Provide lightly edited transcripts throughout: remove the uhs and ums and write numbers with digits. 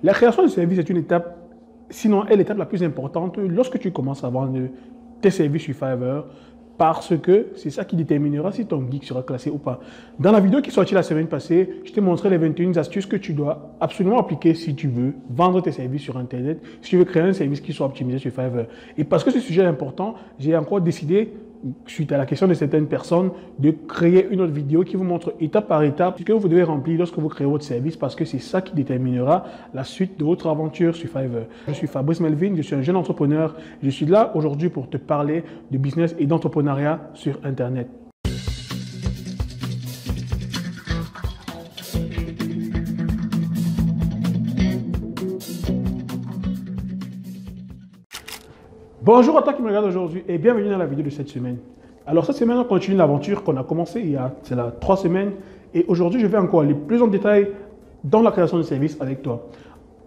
La création de service est une étape, sinon est l'étape la plus importante lorsque tu commences à vendre tes services sur Fiverr, parce que c'est ça qui déterminera si ton geek sera classé ou pas. Dans la vidéo qui est sortie la semaine passée, je t'ai montré les 21 astuces que tu dois absolument appliquer si tu veux vendre tes services sur Internet, si tu veux créer un service qui soit optimisé sur Fiverr. Et parce que ce sujet est important, j'ai encore décidé, suite à la question de certaines personnes, de créer une autre vidéo qui vous montre étape par étape ce que vous devez remplir lorsque vous créez votre service, parce que c'est ça qui déterminera la suite de votre aventure sur Fiverr. Je suis Fabrice Melvin, je suis un jeune entrepreneur. Je suis là aujourd'hui pour te parler de business et d'entrepreneuriat sur Internet. Bonjour à toi qui me regarde aujourd'hui et bienvenue dans la vidéo de cette semaine. Alors cette semaine, on continue l'aventure qu'on a commencé il y a 3 semaines et aujourd'hui, je vais encore aller plus en détail dans la création de services avec toi.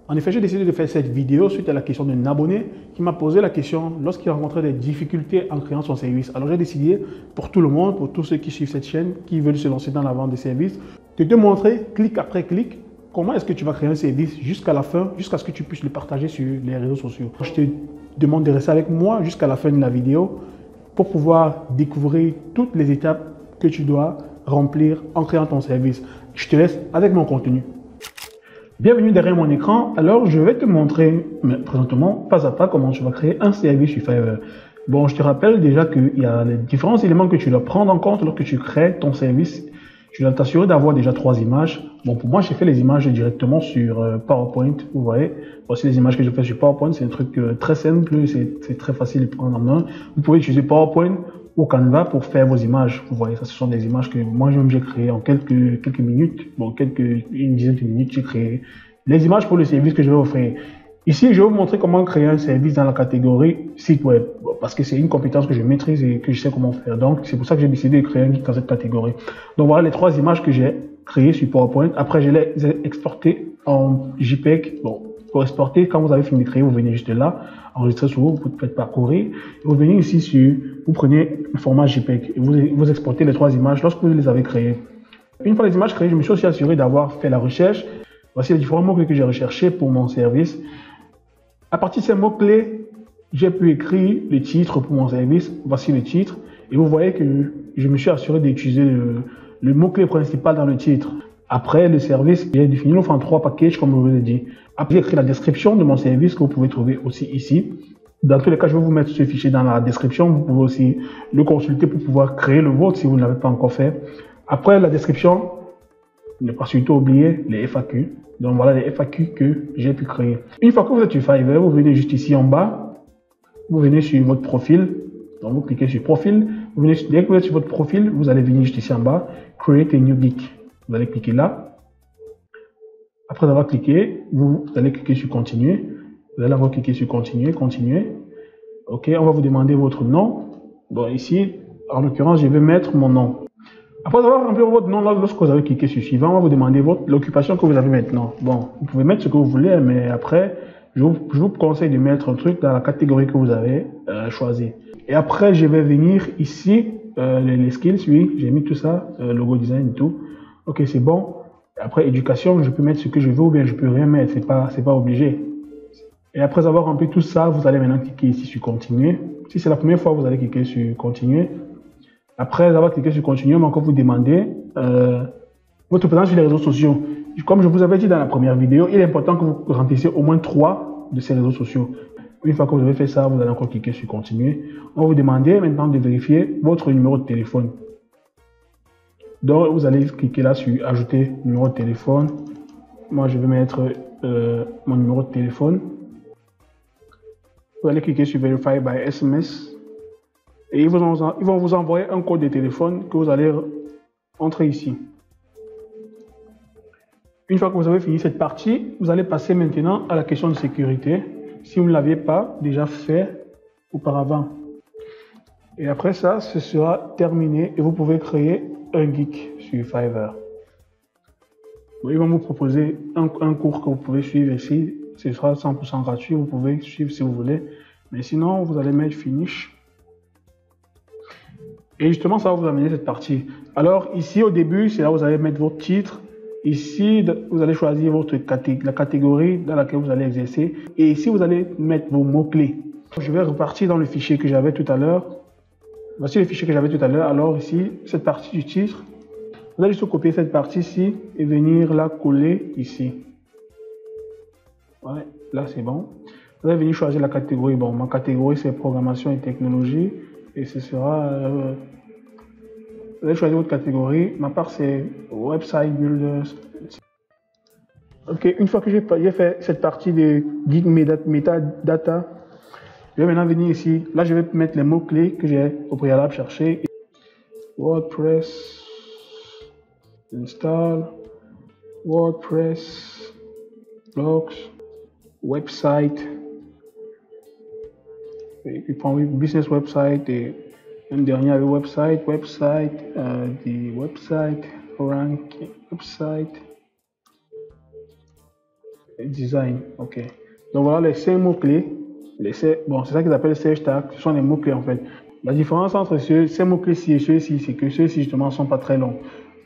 En effet, j'ai décidé de faire cette vidéo suite à la question d'un abonné qui m'a posé la question lorsqu'il rencontrait des difficultés en créant son service. Alors j'ai décidé pour tout le monde, pour tous ceux qui suivent cette chaîne, qui veulent se lancer dans la vente des services, de te montrer clic après clic comment est-ce que tu vas créer un service jusqu'à la fin, jusqu'à ce que tu puisses le partager sur les réseaux sociaux. Je te demande de rester avec moi jusqu'à la fin de la vidéo pour pouvoir découvrir toutes les étapes que tu dois remplir en créant ton service. Je te laisse avec mon contenu. Bienvenue derrière mon écran. Alors, je vais te montrer présentement, pas à pas, comment tu vas créer un service sur Fiverr. Bon, je te rappelle déjà qu'il y a les différents éléments que tu dois prendre en compte lorsque tu crées ton service. Tu dois t'assurer d'avoir déjà 3 images. Bon, pour moi, j'ai fait les images directement sur PowerPoint. Vous voyez, voici les images que je fais sur PowerPoint. C'est un truc très simple, c'est très facile de prendre en main. Vous pouvez utiliser PowerPoint ou Canva pour faire vos images. Vous voyez, ça, ce sont des images que moi-même j'ai créées en quelques minutes. Bon, une dizaine de minutes, j'ai créé les images pour le service que je vais offrir. Ici, je vais vous montrer comment créer un service dans la catégorie site web, parce que c'est une compétence que je maîtrise et que je sais comment faire. Donc, c'est pour ça que j'ai décidé de créer un guide dans cette catégorie. Donc, voilà les 3 images que j'ai créées sur PowerPoint. Après, je les ai exportées en JPEG. Bon, pour exporter, quand vous avez fini de créer, vous venez juste là, enregistrer sur vous, vous faites parcourir. Et vous venez ici vous prenez le format JPEG et vous exportez les 3 images lorsque vous les avez créées. Une fois les images créées, je me suis aussi assuré d'avoir fait la recherche. Voici les différents mots-clés que j'ai recherchés pour mon service. À partir de ces mots-clés, j'ai pu écrire le titre pour mon service. Voici le titre. Et vous voyez que je me suis assuré d'utiliser le mot-clé principal dans le titre. Après le service, j'ai défini l'offre en 3 packages, comme je vous l'ai dit. Après, j'ai écrit la description de mon service que vous pouvez trouver aussi ici. Dans tous les cas, je vais vous mettre ce fichier dans la description. Vous pouvez aussi le consulter pour pouvoir créer le vôtre si vous ne l'avez pas encore fait. Après la description, ne pas surtout oublier les FAQ. Donc voilà les FAQ que j'ai pu créer. Une fois que vous êtes sur Fiverr, vous venez juste ici en bas. Vous venez sur votre profil. Donc vous cliquez sur profil. Dès que vous êtes sur votre profil, vous allez venir juste ici en bas. Create a new geek. Vous allez cliquer là. Après avoir cliqué, vous allez cliquer sur continuer. Vous allez avoir cliqué sur continuer, continuer. Ok, on va vous demander votre nom. Bon, ici, en l'occurrence, je vais mettre mon nom. Après avoir rempli votre nom, là, lorsque vous avez cliqué sur suivant, on va vous demander l'occupation que vous avez maintenant. Bon, vous pouvez mettre ce que vous voulez, mais après, je vous conseille de mettre un truc dans la catégorie que vous avez choisi. Et après, je vais venir ici, les skills, oui, j'ai mis tout ça, logo design et tout. Ok, c'est bon. Après, éducation, je peux mettre ce que je veux ou bien je peux rien mettre, c'est pas obligé. Et après avoir rempli tout ça, vous allez maintenant cliquer ici sur continuer. Si c'est la première fois, vous allez cliquer sur continuer. Après avoir cliqué sur continuer, on va encore vous demander votre présence sur les réseaux sociaux. Comme je vous avais dit dans la première vidéo, il est important que vous remplissiez au moins 3 de ces réseaux sociaux. Une fois que vous avez fait ça, vous allez encore cliquer sur continuer. On va vous demander maintenant de vérifier votre numéro de téléphone. Donc vous allez cliquer là sur ajouter numéro de téléphone. Moi je vais mettre mon numéro de téléphone. Vous allez cliquer sur Verify by SMS. Et ils vont vous envoyer un code de téléphone que vous allez entrer ici. Une fois que vous avez fini cette partie, vous allez passer maintenant à la question de sécurité, si vous ne l'aviez pas déjà fait auparavant. Et après ça, ce sera terminé et vous pouvez créer un geek sur Fiverr. Bon, ils vont vous proposer un cours que vous pouvez suivre ici. Ce sera 100% gratuit, vous pouvez suivre si vous voulez. Mais sinon, vous allez mettre Finish. Et justement, ça va vous amener cette partie. Alors ici, au début, c'est là où vous allez mettre votre titre, Ici, vous allez choisir la catégorie dans laquelle vous allez exercer. Et ici, vous allez mettre vos mots-clés. Je vais repartir dans le fichier que j'avais tout à l'heure. Voici le fichier que j'avais tout à l'heure. Alors ici, cette partie du titre, vous allez juste copier cette partie-ci et venir la coller ici. Ouais, là c'est bon. Vous allez venir choisir la catégorie. Bon, ma catégorie c'est programmation et technologie. Et ce sera... vous allez choisir votre catégorie. Ma part c'est website builders. Ok, une fois que j'ai fait cette partie de Geek Metadata, je vais maintenant venir ici. Là, je vais mettre les mots-clés que j'ai au préalable chercher. WordPress, install, WordPress, blogs, website, et puis prends business website et un dernier avec website, des website, rank, website, design. Ok. Donc voilà les 5 mots-clés. Bon, c'est ça qu'ils appellent search tags. Ce sont les mots-clés en fait. La différence entre ces mots-clés-ci et ceux-ci, c'est que ceux-ci justement ne sont pas très longs.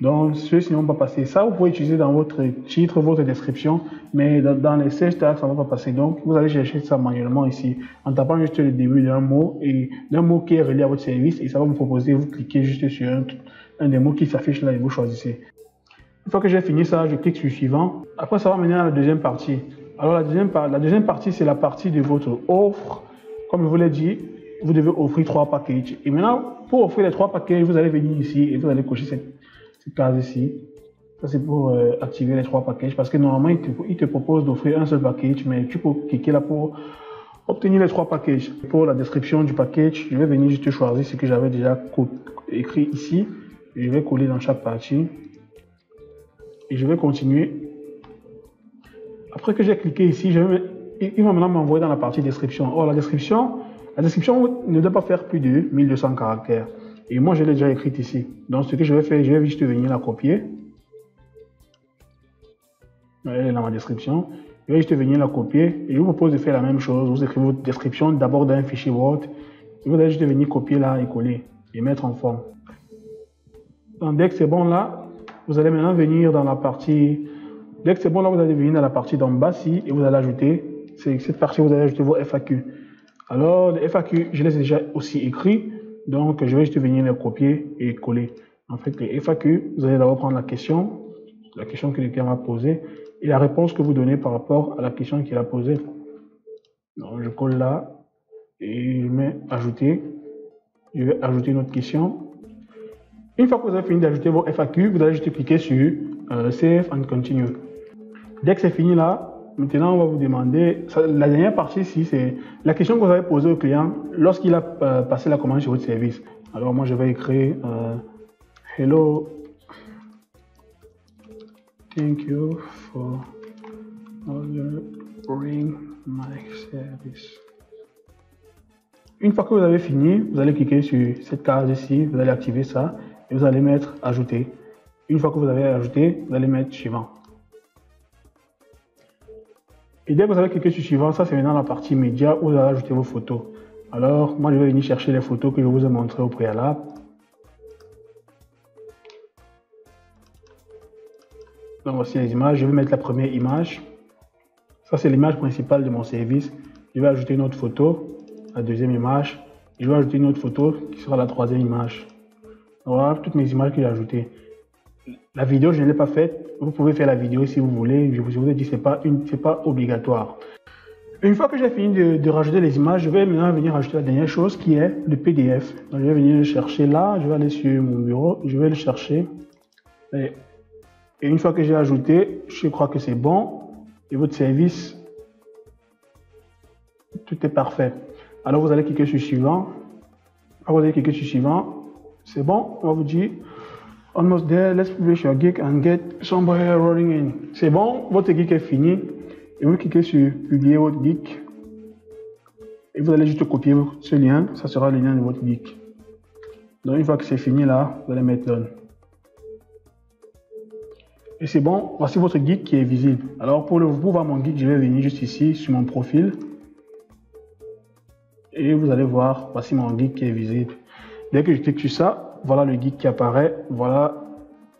Donc ceux-ci ne vont pas passer. Ça, vous pouvez utiliser dans votre titre, votre description, mais dans les search tags, ça ne va pas passer. Donc vous allez chercher ça manuellement ici, en tapant juste le début d'un mot et d'un mot qui est relié à votre service, et ça va vous proposer, vous cliquez juste sur un des mots qui s'affiche là et vous choisissez. Une fois que j'ai fini ça, je clique sur suivant. Après, ça va mener à la deuxième partie. Alors la deuxième partie, c'est la partie de votre offre. Comme je vous l'ai dit, vous devez offrir 3 packages. Et maintenant, pour offrir les 3 packages, vous allez venir ici et vous allez cocher cette case ici. Ça, c'est pour activer les 3 packages. Parce que normalement, il te propose d'offrir un seul package, mais tu peux cliquer là pour obtenir les 3 packages. Pour la description du package, je vais venir juste choisir ce que j'avais déjà écrit ici. Je vais coller dans chaque partie. Et je vais continuer. Après que j'ai cliqué ici, il va maintenant m'envoyer dans la partie description. Or, la description ne doit pas faire plus de 1200 caractères. Et moi, je l'ai déjà écrite ici. Donc, ce que je vais faire, je vais juste venir la copier. Elle est dans ma description. Je vais juste venir la copier. Et je vous propose de faire la même chose. Vous écrivez votre description d'abord dans un fichier Word. Et vous allez juste venir copier là et coller. Et mettre en forme. Donc, dès que c'est bon là, vous allez maintenant venir dans la partie... Dès que c'est bon, là, vous allez venir dans la partie d'en bas ici et vous allez ajouter, c'est cette partie où vous allez ajouter vos FAQ. Alors, les FAQ, je les ai déjà aussi écrits, donc je vais juste venir les copier et coller. En fait, les FAQ, vous allez d'abord prendre la question que le client va poser et la réponse que vous donnez par rapport à la question qu'il a posée. Donc, je colle là et je mets ajouter. Je vais ajouter une autre question. Une fois que vous avez fini d'ajouter vos FAQ, vous allez juste cliquer sur Save and Continue. Dès que c'est fini là, maintenant on va vous demander, la dernière partie ici, c'est la question que vous avez posée au client lorsqu'il a passé la commande sur votre service. Alors moi je vais écrire Hello, thank you for ordering my service. Une fois que vous avez fini, vous allez cliquer sur cette case ici, vous allez activer ça et vous allez mettre ajouter. Une fois que vous avez ajouté, vous allez mettre suivant. Et dès que vous avez cliqué sur suivant, ça c'est maintenant la partie média où vous allez ajouter vos photos. Alors, moi je vais venir chercher les photos que je vous ai montrées au préalable. Donc voici les images. Je vais mettre la première image. Ça c'est l'image principale de mon service. Je vais ajouter une autre photo, la deuxième image. Je vais ajouter une autre photo qui sera la troisième image. Voilà toutes mes images que j'ai ajoutées. La vidéo, je ne l'ai pas faite. Vous pouvez faire la vidéo si vous voulez. Je vous ai dit, c'est pas obligatoire. Une fois que j'ai fini de rajouter les images, je vais maintenant venir rajouter la dernière chose qui est le PDF. Donc, je vais venir le chercher là. Je vais aller sur mon bureau. Je vais le chercher. Et une fois que j'ai ajouté, je crois que c'est bon. Et votre service, tout est parfait. Alors, vous allez cliquer sur suivant. Vous allez cliquer sur suivant. C'est bon. On va vous dire. Almost there, let's publish your gig and get somebody rolling in. C'est bon, votre gig est fini. Et vous cliquez sur publier votre gig. Et vous allez juste copier ce lien. Ça sera le lien de votre gig. Donc une fois que c'est fini là, vous allez mettre done. Et c'est bon, voici votre gig qui est visible. Alors pour voir mon gig, je vais venir juste ici sur mon profil. Et vous allez voir, voici mon gig qui est visible. Dès que je clique sur ça, voilà le geek qui apparaît, voilà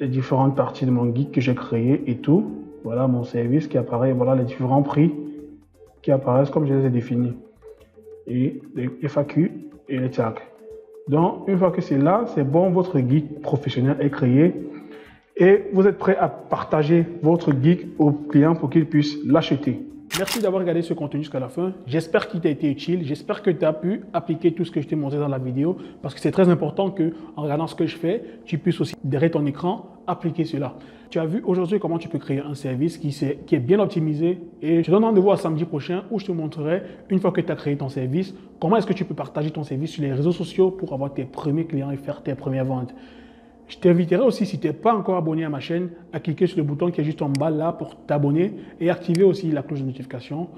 les différentes parties de mon guide que j'ai créé et tout. Voilà mon service qui apparaît, voilà les différents prix qui apparaissent comme je les ai définis. Et les FAQ et les tags. Donc, une fois que c'est là, c'est bon, votre guide professionnel est créé et vous êtes prêt à partager votre guide aux clients pour qu'ils puissent l'acheter. Merci d'avoir regardé ce contenu jusqu'à la fin. J'espère qu'il t'a été utile. J'espère que tu as pu appliquer tout ce que je t'ai montré dans la vidéo parce que c'est très important qu'en regardant ce que je fais, tu puisses aussi, derrière ton écran, appliquer cela. Tu as vu aujourd'hui comment tu peux créer un service qui est bien optimisé et je te donne rendez-vous à samedi prochain où je te montrerai, une fois que tu as créé ton service, comment est-ce que tu peux partager ton service sur les réseaux sociaux pour avoir tes premiers clients et faire tes premières ventes. Je t'inviterai aussi, si tu n'es pas encore abonné à ma chaîne, à cliquer sur le bouton qui est juste en bas là pour t'abonner et activer aussi la cloche de notification.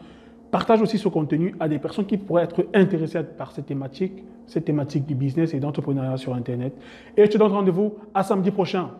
Partage aussi ce contenu à des personnes qui pourraient être intéressées par cette thématique du business et d'entrepreneuriat sur Internet. Et je te donne rendez-vous à samedi prochain.